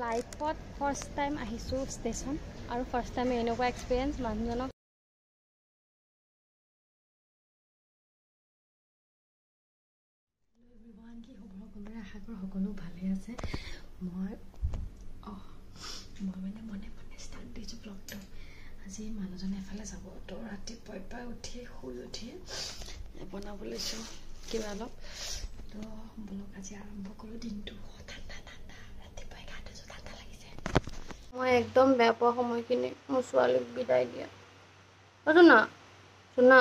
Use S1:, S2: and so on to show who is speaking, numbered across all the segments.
S1: লাইফত first time আহিছোঁ station আৰু ফাৰ্ষ্ট টাইম এনেকুৱা এক্সপিৰিয়েঞ্চ মানুহজনক
S2: কি খবৰ সকলোৰে আশা কৰোঁ সকলো ভালে আছে মই মানে মনে ষ্টাৰ্ট দিছোঁ ব্লগটো আজি মানুহজনে এফালে যাব তো ৰাতিপুৱাই উঠি শুই উঠি বনাব লৈছোঁ কিবা অলপ তো ব্লগ আজি আৰম্ভ কৰোঁ দিনটো ঠাণ্ডা ৰাতিপুৱাই গা ধুইছোঁ ঠাণ্ডা লাগিছে
S1: মই একদম বেয়া পোৱা সময়খিনি মোৰ ছোৱালীক বিদায় দিয়া শুনা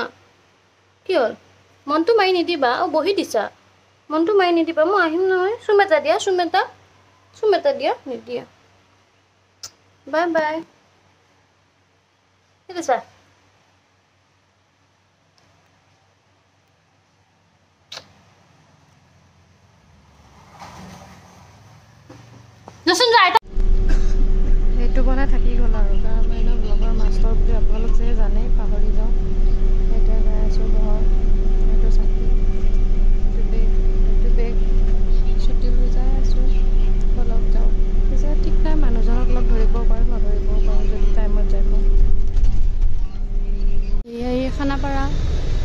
S1: কি হ'ল মনটো মাৰি নিদিবা বহি দিছা মনটো মাৰি নিদিবা মই আহিম নহয় চুম এটা দিয়া নিদিয়া বাই বাই ঠিক আছে সেইটো বনাই থাকি গ'ল আৰু কাৰণ মই এনেও ব্লগৰ মাষ্টৰ বুলি আপোনালোক যে জানেই পাহৰি যাওঁ সেইটোৱে গাই আছোঁ ঘৰ সেইটো চাকি এইটো বেগ ছুটি লৈ যাই আছোঁ বলক যাওঁ পিছে ঠিক নাই মানুহজনক লগ ধৰিবও পাৰোঁ নধৰিবও পাৰোঁ যদি টাইমত যাই পাওঁ এই খানাপাৰা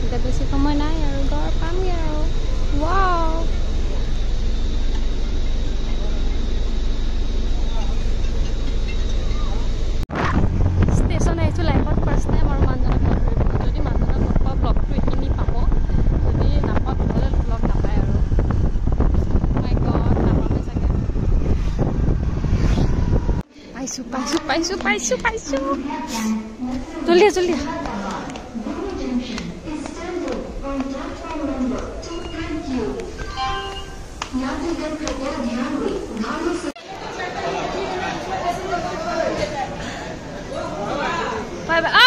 S1: এতিয়া বেছি সময় নাই আৰু ঘৰ পামগৈ আৰু ৱাও আহিছোঁ লাইফত ফাৰ্ষ্ট টাইম আৰু মানুহজনক লগ ধৰিব যদি মানুহজনক লগ পাওঁ ব্লগটো এইখিনি পাব যদি নাপাওঁ নহ'লে ব্লগ নাপায় আৰু মাই গড নাপামেই চাগে পাইছোঁ জলদি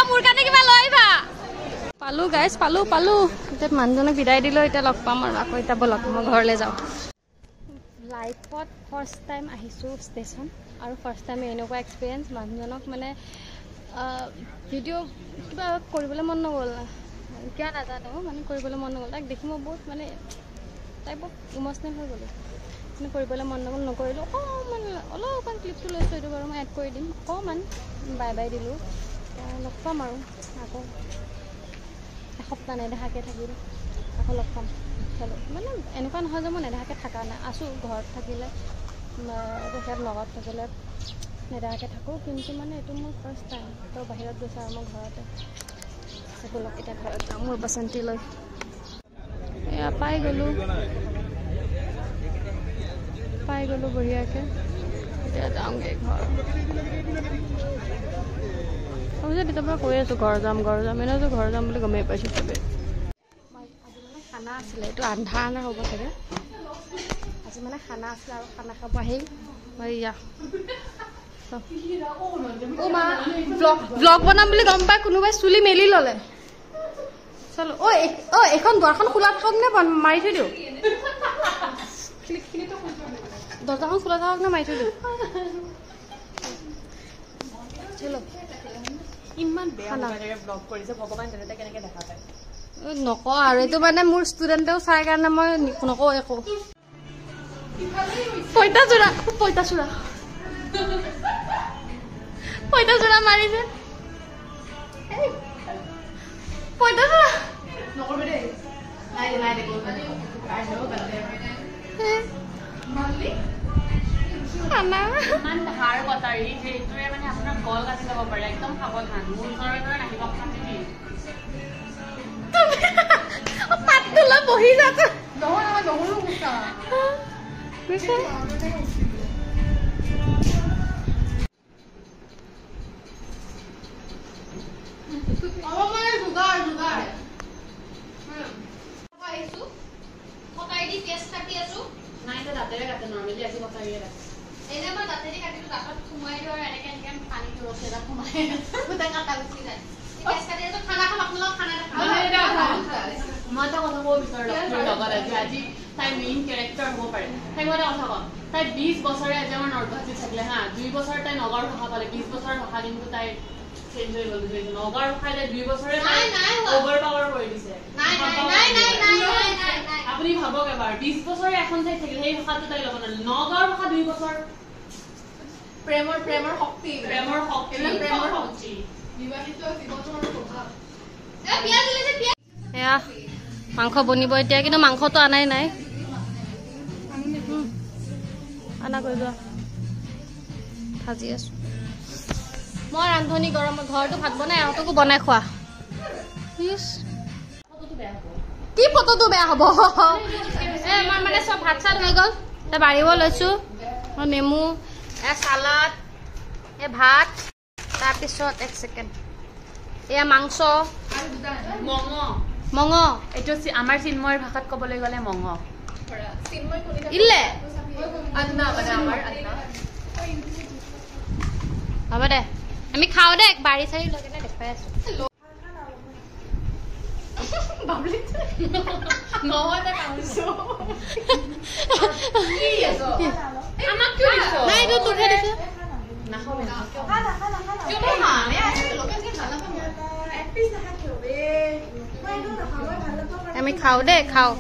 S1: মোৰ কাৰণে কিবা লৈ আহিবা পালোঁ গাইজ পালোঁ এতিয়া মানুহজনক বিদায় দিলোঁ এতিয়া লগ পাম আৰু আকৌ এতিয়া বলক মই ঘৰলৈ যাওঁ লাইফত ফাৰ্ষ্ট টাইম আহিছোঁ ষ্টেচন আৰু ফাৰ্ষ্ট টাইম এনেকুৱা এক্সপিৰিয়েঞ্চ মানুহজনক মানে ভিডিঅ' কিবা কৰিবলৈ মন নগ'ল কিয় নাজানো মানে কৰিবলৈ মন নগ'ল তাক দেখি মই বহুত মানে তাই বহুত ইম'চনেল হৈ গ'লোঁ মানে কৰিবলৈ মন নগ'ল নকৰিলোঁ অলপমান ক্লিপটো লৈছোঁ সেইটো বাৰু মই এড কৰি দিম অকণমান বাই দিলোঁ লগ পাম আৰু আকৌ এসপ্তাহ নেদেখাকৈ থাকিল আকৌ লগ পাম চলো মানে এনেকুৱা নহয় যে মই নেদেখাকৈ থকা নাই আছোঁ ঘৰত থাকিলে তেখেত লগত থাকিলে নেদেখাকৈ থাকোঁ কিন্তু মানে এইটো মোৰ ফাৰ্ষ্ট টাইম তো বাহিৰত গৈছোঁ আৰু মই ঘৰতে আকৌ লগ এতিয়া ঘৰত যাওঁ মোৰ বাচন্তি লৈ এয়া পাই গ'লোঁ বঢ়িয়াকৈ এতিয়া যাওঁগৈ ঘৰ তেতিয়াৰ পৰা কৈ আছোঁ ঘৰ যাম এনেওতো ঘৰ যাম বুলি গমেই পাইছোঁ চবেই আজি মানে খানা আছিলে এইটো আন্ধা হ'ব চাগে আজি মানে খানা আছিলে আৰু খানা খাব আহি ইয়া ব্লগ বনাম বুলি গম পাই কোনোবাই চুলি মেলি ল'লে চলো এইখন দুৱাৰখন খোলা থাকক নে মাৰি থৈ দিওঁ দৰ্জাখন খোলা থাকক নে মাৰি থৈ দিওঁ চলো ইমান বেয়া ব্লগ কৰিছে ভগৱান তেনেতে কেনেকৈ দেখা পায় নকওঁ আৰু এইটো মানে মোৰ ষ্টুডেণ্টেও চাই কাৰণে মই নকওঁ একো পঁইতাচোৰা মাৰিছে পঁইতাচোৰা
S3: ইমান ধাৰ কটাৰী যে এইটোৱে মানে আপোনাৰ গল কাটি যাব পাৰে একদম সাৱধান মোৰ ওচৰলৈ নাহিব
S1: পাতটো লৈ বহি যাতে
S3: দাঁতেৰে কাটে নৰ্মেলি আজি কটাৰীয়ে কাটে এনে মই দাঁতেৰে কাটিলো দাঁতত সোমাই দিওঁ আৰু এনেকে পানী ৰসে এটা সোমাই গোটেই কাটা গুচি যায় খানা খাম আপোনালোক খানা মই এটা কথা ক'ব বিচাৰোঁ লগত আজি তাই মেইন কেৰেক্টাৰ হ'ব পাৰে তাই মই এটা কথা কওঁ তাই 20 বছৰে আজি আমাৰ নৰ্থগুৱাহাটীত থাকিলে হা 2 বছৰ তাই নগাঁৱৰ ভাষা পালে 20 বছৰৰ ভাষা কিন্তু তাই চেঞ্জ হৈ গ'ল নগাঁৱৰ ভাষাই তাই 2 বছৰে অভাৰ পাৱাৰ কৰি দিছে আপুনি ভাবক এবাৰ 20 বছৰে এখন ঠাইত থাকিলে সেই ভাষাটো তাই ল'ব নোৱাৰিলে নগাঁৱৰ ভাষা 2 বছৰ প্ৰেমৰ শক্তি
S1: এয়া মাংস বনিব এতিয়া কিন্তু মাংসটো আনাই নাই আনা কৰি যোৱা ভাজি আছো মই ৰান্ধনি গৰমত ঘৰটো ভাত বনাই এহঁতকো বনাই খোৱা কি ফটোটো বেয়া হ'ব আমাৰ মানে চব ভাত চাত হৈ গ'ল বাঢ়িব লৈছো নেমু চালাড ভাত তাৰপিছত 1 ছেকেণ্ড এয়া মাংস মঙ
S2: এইটো আমাৰ চিন্ময়ৰ ভাষাত ক'বলৈ গ'লে মঙ
S1: ইলে হ'ব দে আমি খাওঁ দে বাঢ়ি চাৰি লৈ কেনে দেখুৱাই আছো আমি খাওঁ দে খাওঁ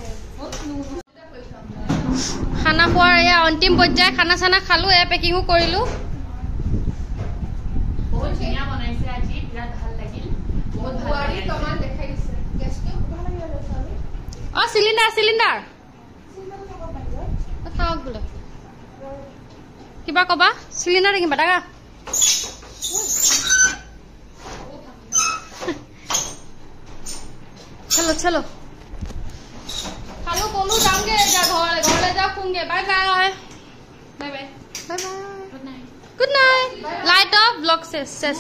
S1: খানা খোৱাৰ এয়া অন্তিম পৰ্যায় খানা চানা খালো এয়া পেকিঙো কৰিলো
S2: বহুত ধুনীয়া বনাইছে আজি বিৰাট ভাল লাগিল বহুত ভাল
S1: চিলিণ্ডাৰ খাওক বোলে কিবা কবা চিলিণ্ডাৰ দেখিবা দাগা চলো খালো কলো যাওঁগে এতিয়া ঘৰলে যাওঁ শুংগে bye bye good night light off ব্লক চেছ